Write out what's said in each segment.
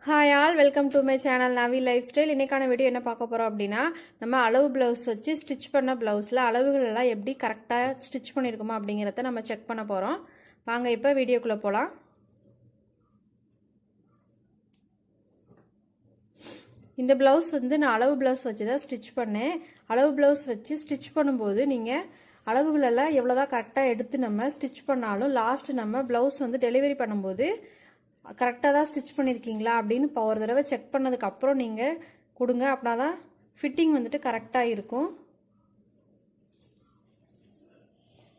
Hi all, welcome to my channel Navi life style. இன்றைக்கான video என்ன பார்க்க போகிறோம் அப்படின்னா, நம்ம அளவு ப்ளவுஸ் வச்சு ஸ்டிச் பண்ண ப்ளவுஸில் அளவுகள் எல்லாம் எப்படி கரெக்டாக ஸ்டிச் பண்ணியிருக்கோமா அப்படிங்கிறத நம்ம செக் பண்ண போகிறோம். வாங்க இப்போ வீடியோக்குள்ளே போகலாம். இந்த ப்ளவுஸ் வந்து நான் அளவு ப்ளவுஸ் வச்சு தான் ஸ்டிச் பண்ணேன். அளவு ப்ளவுஸ் வச்சு ஸ்டிச் பண்ணும்போது நீங்கள் அளவுகளெல்லாம் எவ்வளோதான் கரெக்டாக எடுத்து நம்ம ஸ்டிச் பண்ணாலும் லாஸ்ட்டு நம்ம ப்ளவுஸ் வந்து டெலிவரி பண்ணும்போது கரெக்டாக தான் ஸ்டிச் பண்ணியிருக்கீங்களா அப்படின்னு இப்போ ஒரு தடவை செக் பண்ணதுக்கப்புறம் நீங்கள் கொடுங்க. அப்படின்னா தான் ஃபிட்டிங் வந்துட்டு கரெக்டாக இருக்கும்.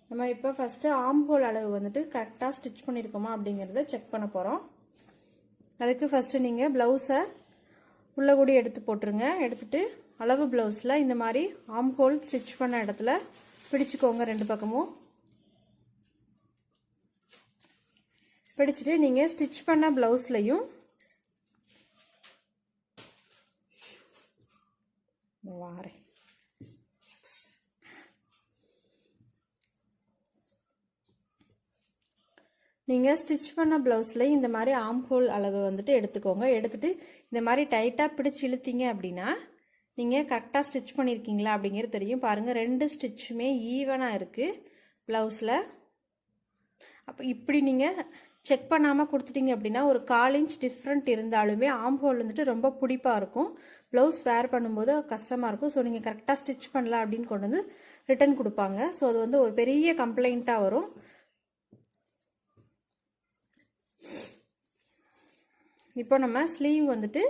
நம்ம இப்போ ஃபஸ்ட்டு ஆம்ஹோல் அளவு வந்துட்டு கரெக்டாக ஸ்டிச் பண்ணியிருக்கோமா அப்படிங்கிறத செக் பண்ண போகிறோம். அதுக்கு ஃபஸ்ட்டு நீங்கள் ப்ளவுஸை உள்ளே கூடி எடுத்து போட்டுருங்க. எடுத்துகிட்டு அளவு ப்ளவுஸில் இந்த மாதிரி ஆம்ஹோல் ஸ்டிச் பண்ண இடத்துல பிடிச்சிக்கோங்க. ரெண்டு பக்கமும் பிடிச்சிட்டு நீங்கள் ஸ்டிச் பண்ண ப்ளவுஸ்லையும் வாரேன் நீங்கள் ஸ்டிச் பண்ண ப்ளவுஸில் இந்த மாதிரி ஆம்ஹோல் அளவு வந்துட்டு எடுத்துக்கோங்க. எடுத்துகிட்டு இந்த மாதிரி டைட்டாக பிடிச்சி இழுத்தீங்க அப்படின்னா நீங்கள் கரெக்டாக ஸ்டிச் பண்ணியிருக்கீங்களா அப்படிங்கிறது தெரியும். பாருங்கள், ரெண்டு ஸ்டிச்சுமே ஈவனாக இருக்குது ப்ளவுஸில். அப்போ இப்படி நீங்கள் செக் பண்ணாமல் கொடுத்துட்டீங்க அப்படின்னா ஒரு 1/4 இன்ச் டிஃப்ரெண்ட் இருந்தாலுமே ஆம்ஹோல் வந்துட்டு ரொம்ப பிடிப்பாக இருக்கும். ப்ளவுஸ் வேர் பண்ணும்போது கஷ்டமாக இருக்கும். ஸோ நீங்கள் கரெக்டாக ஸ்டிச் பண்ணலாம் அப்படின்னு கொண்டு வந்து ரிட்டன் கொடுப்பாங்க. ஸோ அது வந்து ஒரு பெரிய கம்ப்ளைண்ட்டாக வரும். இப்போ நம்ம ஸ்லீவ் வந்துட்டு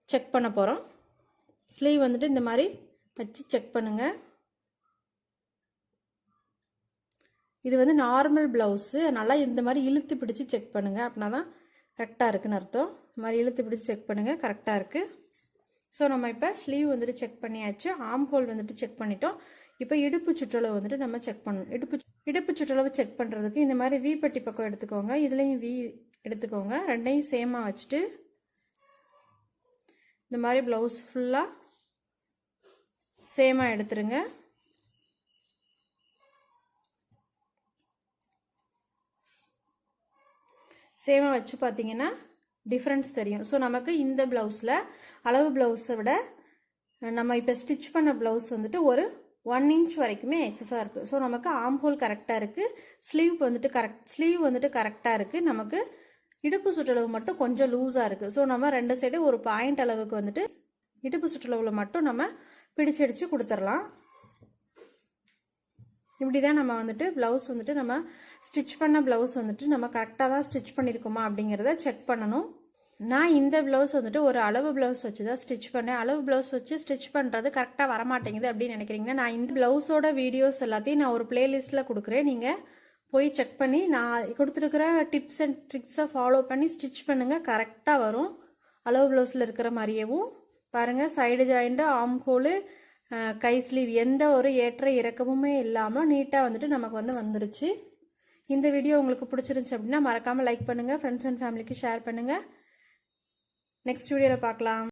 செக் பண்ண போகிறோம். ஸ்லீவ் வந்துட்டு இந்த மாதிரி வச்சு செக் பண்ணுங்கள். இது வந்து நார்மல் ப்ளவுஸு, நல்லா இந்த மாதிரி இழுத்து பிடிச்சி செக் பண்ணுங்கள். அப்படின்னா தான் கரெக்டாக இருக்குன்னு அர்த்தம். இந்த மாதிரி இழுத்து பிடிச்சி செக் பண்ணுங்கள், கரெக்டாக இருக்குது. ஸோ நம்ம இப்போ ஸ்லீவ் வந்துட்டு செக் பண்ணியாச்சு. ஆம் ஹோல் வந்துட்டு செக் பண்ணிட்டோம். இப்போ இடுப்பு சுற்றளவு வந்துட்டு நம்ம செக் பண்ணணும். இடுப்பு சுற்றளவு செக் பண்ணுறதுக்கு இந்த மாதிரி வி பட்டி பக்கம் எடுத்துக்கோங்க. இதுலேயும் வி எடுத்துக்கோங்க. ரெண்டையும் சேமாக வச்சுட்டு இந்த மாதிரி ப்ளவுஸ் ஃபுல்லாக சேமாக எடுத்துருங்க. சேமாக வச்சு பார்த்தீங்கன்னா டிஃப்ரென்ஸ் தெரியும். ஸோ நமக்கு இந்த ப்ளவுஸில் அளவு ப்ளவுஸை விட நம்ம இப்போ ஸ்டிச் பண்ண ப்ளவுஸ் வந்துட்டு ஒரு 1 இன்ச் வரைக்குமே எக்ஸஸாக இருக்குது. ஸோ நமக்கு ஆம்ஹோல் கரெக்டாக இருக்குது. ஸ்லீவ் வந்துட்டு கரெக்டாக இருக்குது. நமக்கு இடுப்பு சுற்றளவு மட்டும் கொஞ்சம் லூஸாக இருக்குது. ஸோ நம்ம ரெண்டு சைடு ஒரு பாயிண்ட் அளவுக்கு வந்துட்டு இடுப்பு சுற்றளவில் மட்டும் நம்ம பிடிச்சடிச்சு கொடுத்துடலாம். இப்படி தான் நம்ம வந்துட்டு ப்ளவுஸ் வந்துட்டு நம்ம ஸ்டிச் பண்ண ப்ளவுஸ் வந்துட்டு நம்ம கரெக்டாக தான் ஸ்டிச் பண்ணியிருக்கோமா அப்படிங்கிறத செக் பண்ணணும். நான் இந்த ப்ளவுஸ் வந்துட்டு ஒரு அளவு ப்ளவுஸ் வச்சு தான் ஸ்டிச் பண்ணேன். அளவு ப்ளவுஸ் வச்சு ஸ்டிச் பண்ணுறது கரெக்டாக வரமாட்டேங்குது அப்படின்னு நினைக்கிறீங்கன்னா, நான் இந்த ப்ளவுஸோட வீடியோஸ் எல்லாத்தையும் நான் ஒரு பிளேலிஸ்ட்டில் கொடுக்குறேன். நீங்கள் போய் செக் பண்ணி நான் கொடுத்துருக்கிற டிப்ஸ் அண்ட் ட்ரிக்ஸை ஃபாலோ பண்ணி ஸ்டிச் பண்ணுங்கள். கரெக்டாக வரும். அளவு ப்ளவுஸில் இருக்கிற மாதிரியவும் பாருங்கள். சைடு ஜாயிண்ட்டு, ஆம் ஹோலு, கை ஸ்லீவ் எந்த ஒரு ஏற்ற இறக்கமுமே இல்லாமல் நீட்டாக வந்துட்டு நமக்கு வந்துருச்சு. இந்த வீடியோ உங்களுக்கு பிடிச்சிருந்துச்சு அப்படின்னா மறக்காமல் லைக் பண்ணுங்கள். ஃப்ரெண்ட்ஸ் அண்ட் ஃபேமிலிக்கு ஷேர் பண்ணுங்கள். நெக்ஸ்ட் வீடியோவில் பார்க்கலாம்.